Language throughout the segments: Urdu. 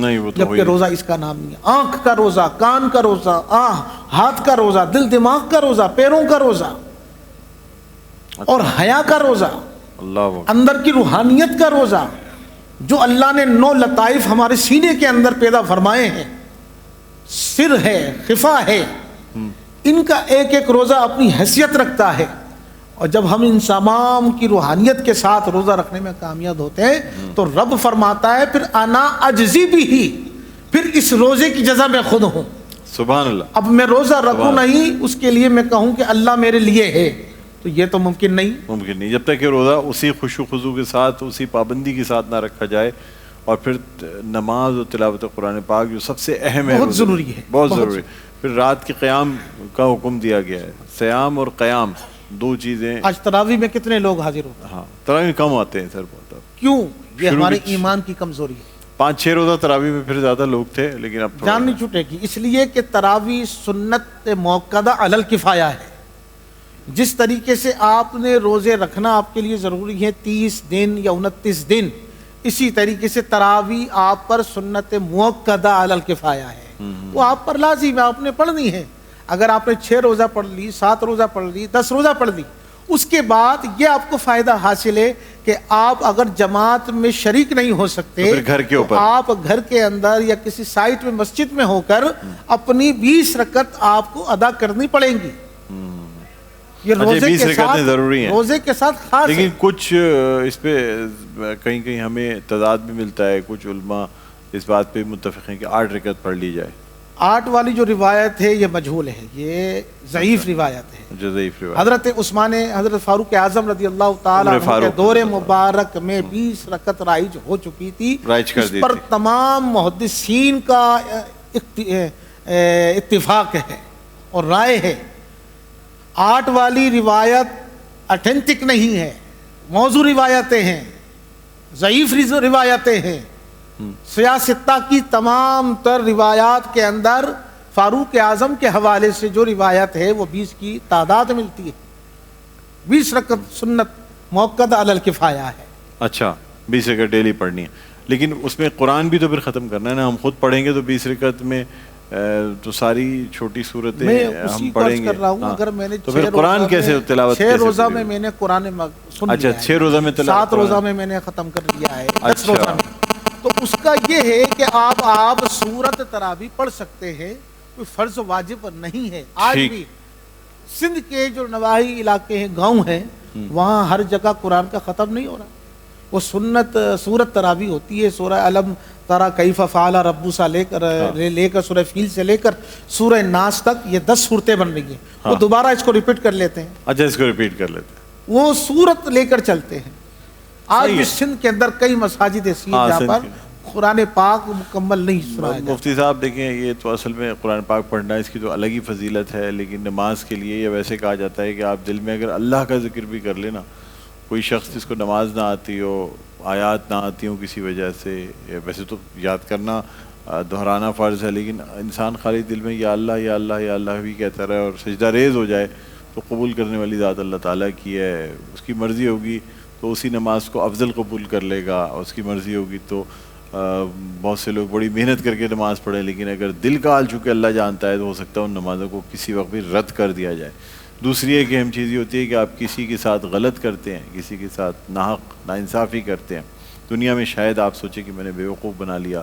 نہیں، وہ تو جبکہ روزہ اس کا نام نہیں ہے. آنکھ کا روزہ، کان کا روزہ، ہاتھ کا روزہ، دل دماغ کا روزہ، پیروں کا روزہ اور حیا کا روزہ، اللہ اندر کی روحانیت کا روزہ، جو اللہ نے 9 لطائف ہمارے سینے کے اندر پیدا فرمائے ہیں، سر ہے، خفا ہے، ان کا ایک ایک روزہ اپنی حیثیت رکھتا ہے. اور جب ہم ان تمام کی روحانیت کے ساتھ روزہ رکھنے میں کامیاب ہوتے ہیں تو رب فرماتا ہے پھر انا اجزی بھی، پھر اس روزے کی جزا میں خود ہوں. سبحان اللہ. اب میں روزہ رکھوں نہیں، اس کے لیے میں کہوں کہ اللہ میرے لیے ہے، تو یہ تو ممکن نہیں. جب تک کہ روزہ اسی خشوع و خضوع کے ساتھ، اسی پابندی کے ساتھ نہ رکھا جائے. اور پھر نماز اور تلاوت قرآن پاک جو سب سے اہم ہے، بہت ضروری ہے، بہت ضروری. پھر رات کے قیام کا حکم دیا گیا ہے. سیام اور قیام 2 چیزیں. آج تراویح میں کتنے لوگ حاضر ہوتے ہیں؟ ہاں، تراویح کم آتے ہیں سر بہت. کیوں؟ یہ ہمارے ایمان کی کمزوری ہے. 5-6 روزہ تراویح میں پھر زیادہ لوگ تھے، لیکن اب جان نہیں چھوٹے گی، اس لیے کہ تراویح سنت موقدہ علی الکفایہ ہے. جس طریقے سے آپ نے روزے رکھنا آپ کے لیے ضروری ہے 30 دن یا 29 دن، اسی طریقے سے تراویح آپ پر سنت موقدہ علی الکفایہ ہے. وہ آپ پر لازم ہے، آپ نے پڑھنی ہے. اگر آپ نے 6 روزہ پڑھ لی، 7 روزہ پڑھ لی، 10 روزہ پڑھ لی، اس کے بعد یہ آپ کو فائدہ حاصل ہے کہ آپ اگر جماعت میں شریک نہیں ہو سکتے گھر کے اوپر آپ گھر کے اندر یا کسی سائٹ میں مسجد میں ہو کر اپنی 20 رکعت آپ کو ادا کرنی پڑیں گی. یہ روزے کے ساتھ ضروری ہیں، روزے کے ساتھ خاص. لیکن کچھ اس پہ کہیں کہیں ہمیں تضاد بھی ملتا ہے. کچھ علماء اس بات پہ متفق ہیں کہ 8 رکعت پڑھ لی جائے. 8 والی جو روایت ہے یہ مجہول ہے، یہ ضعیف روایت ہے. جو ضعیف روایت. حضرت فاروق اعظم رضی اللہ تعالیٰ عنہ کے دور مبارک میں 20 رکعت رائج ہو چکی تھی. اس پر تمام محدثین کا اتفاق ہے اور رائے ہے. 8 والی روایت اتھینٹک نہیں ہے، موضوع روایتیں ہیں، ضعیف روایتیں ہیں. سیاستہ کی تمام تر روایات کے اندر فاروق اعظم کے حوالے سے جو روایت ہے وہ 20 کی تعداد ملتی ہے. 20 رکعت سنت موقدہ علی الکفایہ ہے. اچھا، 20 رکعت ڈیلی پڑھنی ہے. لیکن اس میں قرآن بھی تو پھر ختم کرنا ہے نا. ہم خود پڑھیں گے تو 20 رکعت میں تو ساری چھوٹی صورتیں ہم پڑھیں گے. اگر میں نے تو پھر قرآن کیسے تلاوت؟ 6 روزہ میں میں نے قرآن سن لیا. اچھا، 6 روزہ میں 7 روزہ میں میں نے ختم کر لیا ہے. 10 روزہ میں تو اس کا یہ ہے کہ آپ سورت تراویح پڑھ سکتے ہیں، کوئی فرض واجب نہیں ہے. آج بھی سندھ کے جو نواحی علاقے ہیں، گاؤں ہیں، وہاں ہر جگہ قرآن کا ختم نہیں ہو رہا. وہ سورت تراویح ہوتی ہے. سورہ علم ترا کیف فعل ربک سے لے کر سورہ فیل سے لے کر سورہ ناس تک یہ 10 صورتیں بن رہی ہیں. وہ دوبارہ اس کو ریپیٹ کر لیتے ہیں. اچھا، اس کو ریپیٹ کر لیتے ہیں، وہ سورت لے کر چلتے ہیں. آج بھی سندھ کے اندر کئی مساجد ایسی ہیں جہاں پر قرآن پاک مکمل نہیں سنایا جاتا. مفتی صاحب دیکھیں، یہ تو اصل میں قرآن پاک پڑھنا اس کی تو الگ ہی فضیلت ہے. لیکن نماز کے لیے یا ویسے کہا جاتا ہے کہ آپ دل میں اگر اللہ کا ذکر بھی کر لینا، کوئی شخص جس کو نماز نہ آتی ہو، آیات نہ آتی ہوں کسی وجہ سے، ویسے تو یاد کرنا دہرانا فرض ہے، لیکن انسان خالی دل میں یا اللہ یا اللہ یا اللہ بھی کہتا رہے اور سجدہ ریز ہو جائے تو قبول کرنے والی ذات اللہ تعالیٰ کی ہے. اس کی مرضی ہوگی تو اسی نماز کو افضل قبول کر لے گا. اس کی مرضی ہوگی تو بہت سے لوگ بڑی محنت کر کے نماز پڑھیں، لیکن اگر دل کا حال چونکہ اللہ جانتا ہے تو ہو سکتا ہے ان نمازوں کو کسی وقت بھی رد کر دیا جائے. دوسری ایک اہم چیز یہ ہوتی ہے کہ آپ کسی کے ساتھ غلط کرتے ہیں، کسی کے ساتھ ناحق ناانصافی کرتے ہیں. دنیا میں شاید آپ سوچیں کہ میں نے بیوقوف بنا لیا،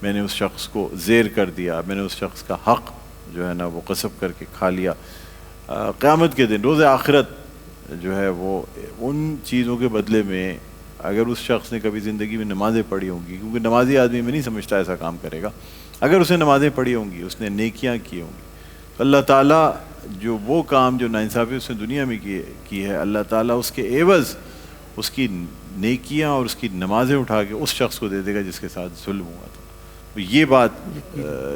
میں نے اس شخص کو زیر کر دیا، میں نے اس شخص کا حق جو ہے نا وہ غصب کر کے کھا لیا. قیامت کے دن روز آخرت جو ہے وہ ان چیزوں کے بدلے میں اگر اس شخص نے کبھی زندگی میں نمازیں پڑھی ہوں گی، کیونکہ نمازی آدمی میں نہیں سمجھتا ایسا کام کرے گا، اگر اس نے نمازیں پڑھی ہوں گی، اس نے نیکیاں کی ہوں گی، تو اللہ تعالیٰ جو وہ کام جو ناانصافی اس نے دنیا میں کی ہے، اللہ تعالیٰ اس کے عوض اس کی نیکیاں اور اس کی نمازیں اٹھا کے اس شخص کو دے دے گا جس کے ساتھ ظلم ہوا تھا. تو یہ بات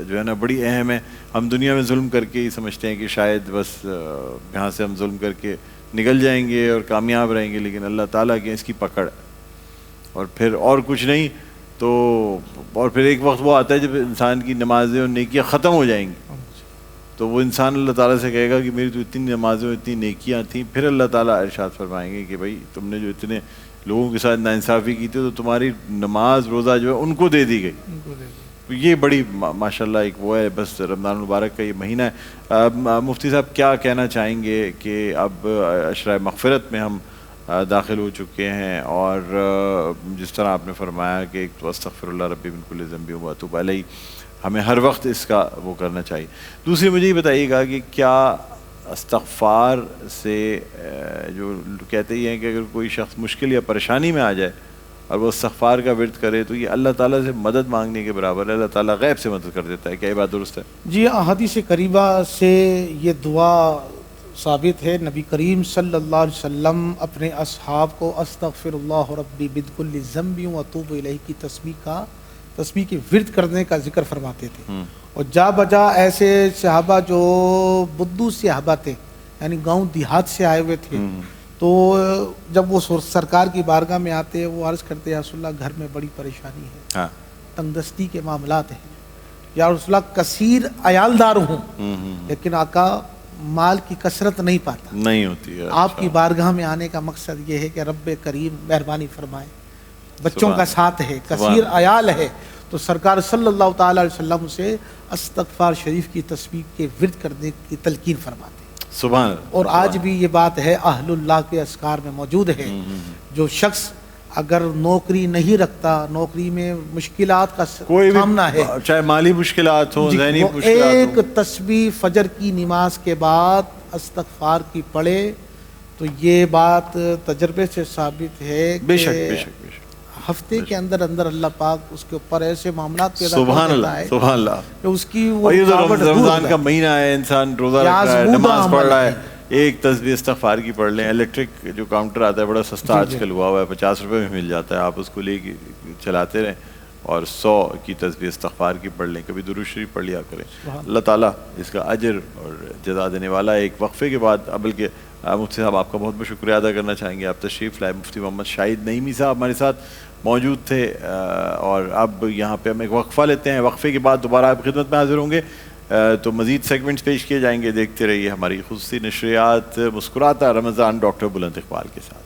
جو ہے نا بڑی اہم ہے. ہم دنیا میں ظلم کر کے ہی سمجھتے ہیں کہ شاید بس یہاں سے ہم ظلم کر کے نکل جائیں گے اور کامیاب رہیں گے، لیکن اللہ تعالیٰ کی اس کی پکڑ ہے اور پھر اور کچھ نہیں. تو اور پھر ایک وقت وہ آتا ہے جب انسان کی نمازیں اور نیکیاں ختم ہو جائیں گی تو وہ انسان اللہ تعالیٰ سے کہے گا کہ میری تو اتنی نمازیں اتنی نیکیاں تھیں. پھر اللہ تعالیٰ ارشاد فرمائیں گے کہ بھائی تم نے جو اتنے لوگوں کے ساتھ ناانصافی کی تھی تو تمہاری نماز روزہ جو ہے ان کو دے دی گئی. یہ بڑی ماشاءاللہ ایک وہ ہے، بس رمضان المبارک کا یہ مہینہ ہے. مفتی صاحب کیا کہنا چاہیں گے کہ اب عشرہ مغفرت میں ہم داخل ہو چکے ہیں، اور جس طرح آپ نے فرمایا کہ ایک تو استغفر اللہ ربی من کل ذنب و اتوب الیہ، ہمیں ہر وقت اس کا وہ کرنا چاہیے. دوسری مجھے یہ بتائیے گا کہ کیا استغفار سے جو کہتے ہی ہیں کہ اگر کوئی شخص مشکل یا پریشانی میں آ جائے اور وہ استغفار کا ورد کرے تو یہ اللہ تعالیٰ سے مدد مانگنے کے برابر ہے، اللہ تعالیٰ غیب سے مدد کر دیتا ہے، کیا یہ بات درست ہے؟ جی احادیث کریمہ سے یہ دعا ثابت ہے. نبی کریم صلی اللہ علیہ وسلم اپنے اصحاب کو استغفر اللہ ربی من کل ذنب و اتوب الیہ کی تسبیح کے ورد کرنے کا ذکر فرماتے تھے. اور جا بجا ایسے صحابہ جو بدو صحابہ تھے، یعنی گاؤں دیہات سے آئے ہوئے تھے، تو جب وہ سرکار کی بارگاہ میں آتے وہ عرض کرتے یا رسول اللہ گھر میں بڑی پریشانی ہے، تنگ دستی کے معاملات ہیں، یا رسول اللہ کثیر عیالدار ہوں لیکن آقا مال کی کثرت نہیں پاتا، نہیں ہوتی ہے. آپ کی بارگاہ میں آنے کا مقصد یہ ہے کہ رب کریم مہربانی فرمائے، بچوں کا ساتھ ہے، کثیر عیال ہے. تو سرکار صلی اللہ تعالی علیہ وسلم سے استغفار شریف کی تسبیح کے ورد کرنے کی تلقین فرماتے ہیں. سبحان اللہ. اور آج بھی یہ بات ہے اہل اللہ کے اذکار میں موجود ہے. جو شخص اگر نوکری نہیں رکھتا، نوکری میں مشکلات کا سامنا ہے، چاہے مالی مشکلات ہوں، ذہنی مشکلات ہوں، ایک تسبیح فجر کی نماز کے بعد استغفار کی پڑھے تو یہ بات تجربے سے ثابت ہے بے کہ شک بے شک بے شک ہفتے کے اندر اللہ پاک اس کے اوپر ایسے معاملات پیدا سبحان کر دیتا اللہ ہے سبحان اللہ. کہ اس کی وہ اور یہ تو رکاوٹ دور ہو رمضان کا جائے. مہینہ ہے، انسان روزہ رکھ رہا ہے، نماز پڑھ رہا ہے، ایک تسبیح استغفار کی پڑھ لیں. الیکٹرک جو کاؤنٹر آتا ہے بڑا سستا آج کل ہوا ہے، 50 روپے میں مل جاتا ہے، آپ اس کو لے کے چلاتے رہیں اور 100 کی تسبیح استغفار کی پڑھ لیں، کبھی درود شریف پڑھ لیا کریں. اللہ تعالیٰ اس کا اجر اور جزا دینے والا ہے. ایک وقفے کے بعد بلکہ مفتی صاحب آپ کا بہت بہت شکریہ ادا کرنا چاہیں گے، آپ تشریف لائے. مفتی محمد شاہد نعیمی صاحب ہمارے ساتھ موجود تھے، اور اب یہاں پہ ہم ایک وقفہ لیتے ہیں. وقفے کے بعد دوبارہ آپ کی خدمت میں حاضر ہوں گے تو مزید سیگمنٹس پیش کیے جائیں گے. دیکھتے رہیے ہماری خصوصی نشریات مسکراتا رمضان ڈاکٹر بلند اقبال کے ساتھ.